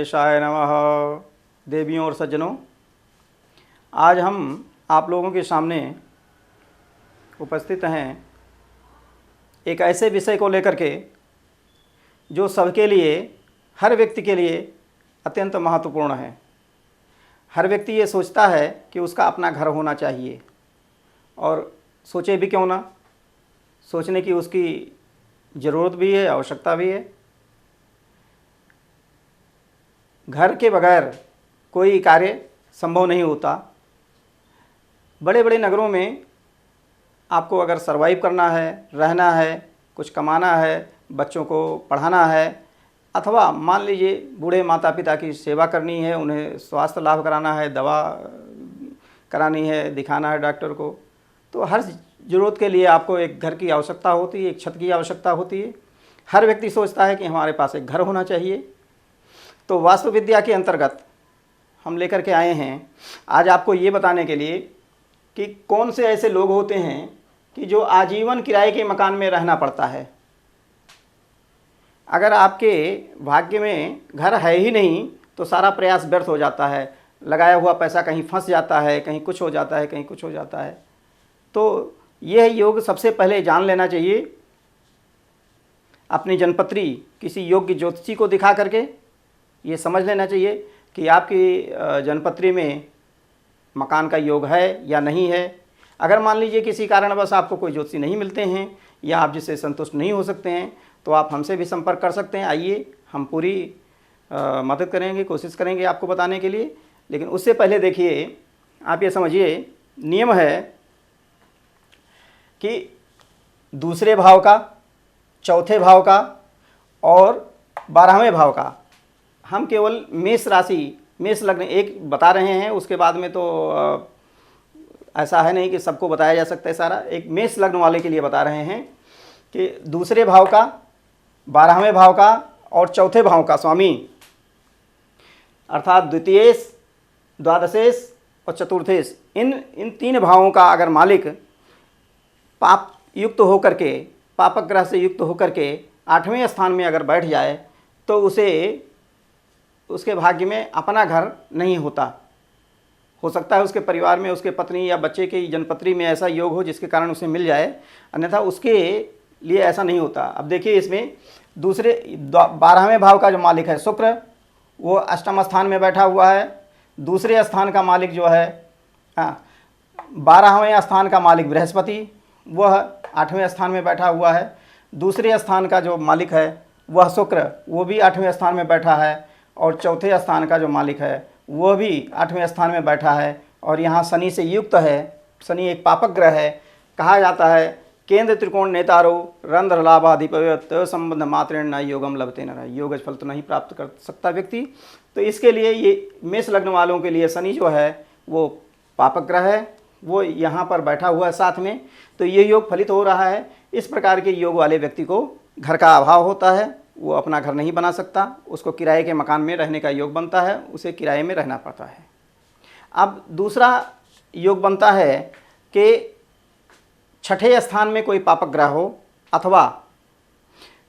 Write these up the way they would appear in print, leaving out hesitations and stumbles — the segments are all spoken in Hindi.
गणेशाय नमः। देवियों और सज्जनों, आज हम आप लोगों के सामने उपस्थित हैं एक ऐसे विषय को लेकर के जो सबके लिए, हर व्यक्ति के लिए अत्यंत महत्वपूर्ण है। हर व्यक्ति ये सोचता है कि उसका अपना घर होना चाहिए, और सोचे भी क्यों ना, सोचने की उसकी ज़रूरत भी है, आवश्यकता भी है। घर के बगैर कोई कार्य संभव नहीं होता। बड़े बड़े नगरों में आपको अगर सरवाइव करना है, रहना है, कुछ कमाना है, बच्चों को पढ़ाना है, अथवा मान लीजिए बूढ़े माता पिता की सेवा करनी है, उन्हें स्वास्थ्य लाभ कराना है, दवा करानी है, दिखाना है डॉक्टर को, तो हर ज़रूरत के लिए आपको एक घर की आवश्यकता होती है, एक छत की आवश्यकता होती है। हर व्यक्ति सोचता है कि हमारे पास एक घर होना चाहिए। तो वास्तुविद्या के अंतर्गत हम लेकर के आए हैं आज आपको ये बताने के लिए कि कौन से ऐसे लोग होते हैं कि जो आजीवन किराए के मकान में रहना पड़ता है। अगर आपके भाग्य में घर है ही नहीं तो सारा प्रयास व्यर्थ हो जाता है, लगाया हुआ पैसा कहीं फंस जाता है, कहीं कुछ हो जाता है, कहीं कुछ हो जाता है। तो यह योग सबसे पहले जान लेना चाहिए। अपनी जनपत्री किसी योग्य ज्योतिषी को दिखा करके ये समझ लेना चाहिए कि आपकी जनपत्री में मकान का योग है या नहीं है। अगर मान लीजिए किसी कारणवश आपको कोई ज्योतिषी नहीं मिलते हैं या आप जिससे संतुष्ट नहीं हो सकते हैं तो आप हमसे भी संपर्क कर सकते हैं। आइए, हम पूरी मदद करेंगे, कोशिश करेंगे आपको बताने के लिए। लेकिन उससे पहले देखिए, आप ये समझिए, नियम है कि दूसरे भाव का, चौथे भाव का और 12वें भाव का हम केवल मेष राशि, मेष लग्न एक बता रहे हैं। उसके बाद में तो ऐसा है नहीं कि सबको बताया जा सकता है सारा। एक मेष लग्न वाले के लिए बता रहे हैं कि दूसरे भाव का, 12वें भाव का और चौथे भाव का स्वामी, अर्थात द्वितीयेश, द्वादशेश और चतुर्थेश, इन तीन भावों का अगर मालिक पाप युक्त होकर के, पापक ग्रह से युक्त होकर के 8वें स्थान में अगर बैठ जाए तो उसके भाग्य में अपना घर नहीं होता। हो सकता है उसके परिवार में, उसके पत्नी या बच्चे की जनपत्री में ऐसा योग हो जिसके कारण उसे मिल जाए, अन्यथा उसके लिए ऐसा नहीं होता। अब देखिए, इसमें दूसरे 12वें भाव का जो मालिक है शुक्र, वो अष्टम स्थान में बैठा हुआ है। दूसरे स्थान का मालिक जो है 12वें स्थान का मालिक बृहस्पति, वह 8वें स्थान में बैठा हुआ है। दूसरे स्थान का जो मालिक है वह शुक्र, वो भी 8वें स्थान में बैठा है। और चौथे स्थान का जो मालिक है वह भी 8वें स्थान में बैठा है। और यहाँ शनि से युक्त है। शनि एक पापक ग्रह है। कहा जाता है केंद्र त्रिकोण नेतारो रंध्र लाभाधिपत संबंध मात्रेण न योगम लभते न। योग फल तो नहीं प्राप्त कर सकता व्यक्ति। तो इसके लिए ये मेष लग्न वालों के लिए शनि जो है वो पापक ग्रह है, वो यहाँ पर बैठा हुआ है साथ में। तो ये योग फलित हो रहा है। इस प्रकार के योग वाले व्यक्ति को घर का अभाव होता है, वो अपना घर नहीं बना सकता, उसको किराए के मकान में रहने का योग बनता है, उसे किराए में रहना पड़ता है। अब दूसरा योग बनता है कि छठे स्थान में कोई पापक ग्रह हो अथवा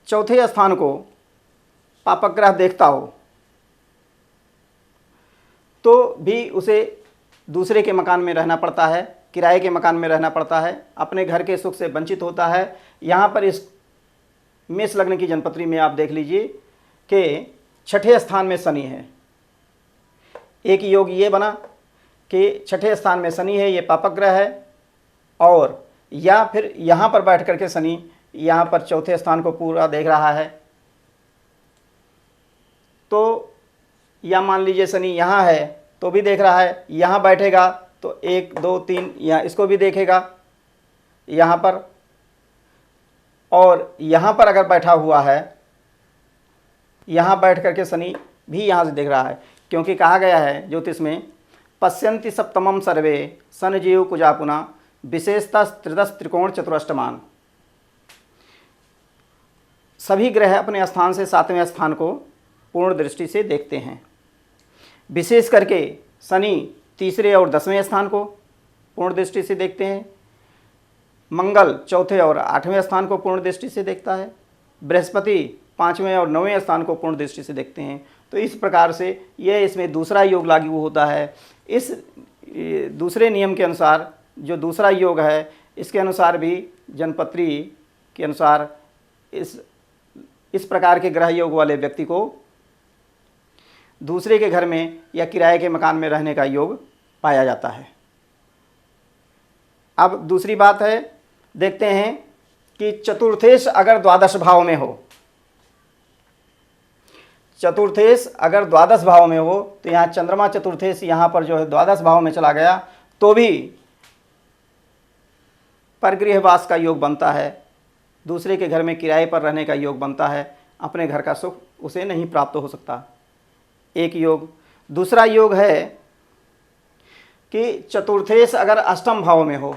चौथे स्थान को पापक ग्रह देखता हो तो भी उसे दूसरे के मकान में रहना पड़ता है, किराए के मकान में रहना पड़ता है, अपने घर के सुख से वंचित होता है। यहाँ पर इस मेष लग्न की जनपत्री में आप देख लीजिए कि छठे स्थान में शनि है। एक योग ये बना कि छठे स्थान में शनि है, ये पापक ग्रह है, और या फिर यहाँ पर बैठ करके शनि यहाँ पर चौथे स्थान को पूरा देख रहा है। तो या मान लीजिए शनि यहाँ है तो भी देख रहा है, यहाँ बैठेगा तो 1 2 3 यहाँ इसको भी देखेगा यहाँ पर, और यहाँ पर अगर बैठा हुआ है, यहाँ बैठ करके शनि भी यहाँ से देख रहा है। क्योंकि कहा गया है ज्योतिष में, पश्यन्ति सप्तमम सर्वे सन जीव कुजापुना विशेषता त्रिदश त्रिकोण चतुरष्टमान। सभी ग्रह अपने स्थान से 7वें स्थान को पूर्ण दृष्टि से देखते हैं। विशेष करके शनि तीसरे और 10वें स्थान को पूर्ण दृष्टि से देखते हैं। मंगल चौथे और 8वें स्थान को पूर्ण दृष्टि से देखता है। बृहस्पति 5वें और 9वें स्थान को पूर्ण दृष्टि से देखते हैं। तो इस प्रकार से यह इसमें दूसरा योग लागू होता है। इस दूसरे नियम के अनुसार जो दूसरा योग है, इसके अनुसार भी जनपत्री के अनुसार इस प्रकार के ग्रह योग वाले व्यक्ति को दूसरे के घर में या किराए के मकान में रहने का योग पाया जाता है। अब दूसरी बात है, देखते हैं कि चतुर्थेश अगर द्वादश भाव में हो, चतुर्थेश अगर द्वादश भाव में हो, तो यहाँ चंद्रमा चतुर्थेश यहाँ पर जो है द्वादश भाव में चला गया तो भी परगृहवास का योग बनता है, दूसरे के घर में किराए पर रहने का योग बनता है, अपने घर का सुख उसे नहीं प्राप्त हो सकता। एक योग। दूसरा योग है कि चतुर्थेश अगर अष्टम भाव में हो,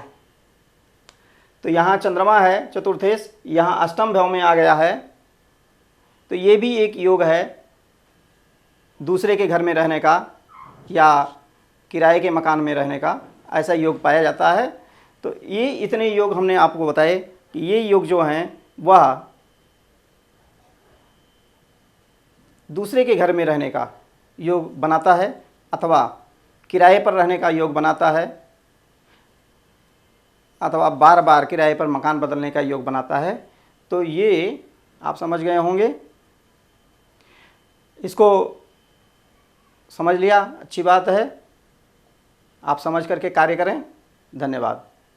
तो यहाँ चंद्रमा है चतुर्थेश, यहाँ अष्टम भाव में आ गया है, तो ये भी एक योग है दूसरे के घर में रहने का या किराए के मकान में रहने का, ऐसा योग पाया जाता है। तो ये इतने योग हमने आपको बताए कि ये योग जो हैं वह दूसरे के घर में रहने का योग बनाता है अथवा किराए पर रहने का योग बनाता है अथवा बार बार किराए पर मकान बदलने का योग बनाता है। तो ये आप समझ गए होंगे, इसको समझ लिया, अच्छी बात है। आप समझ करके कार्य करें। धन्यवाद।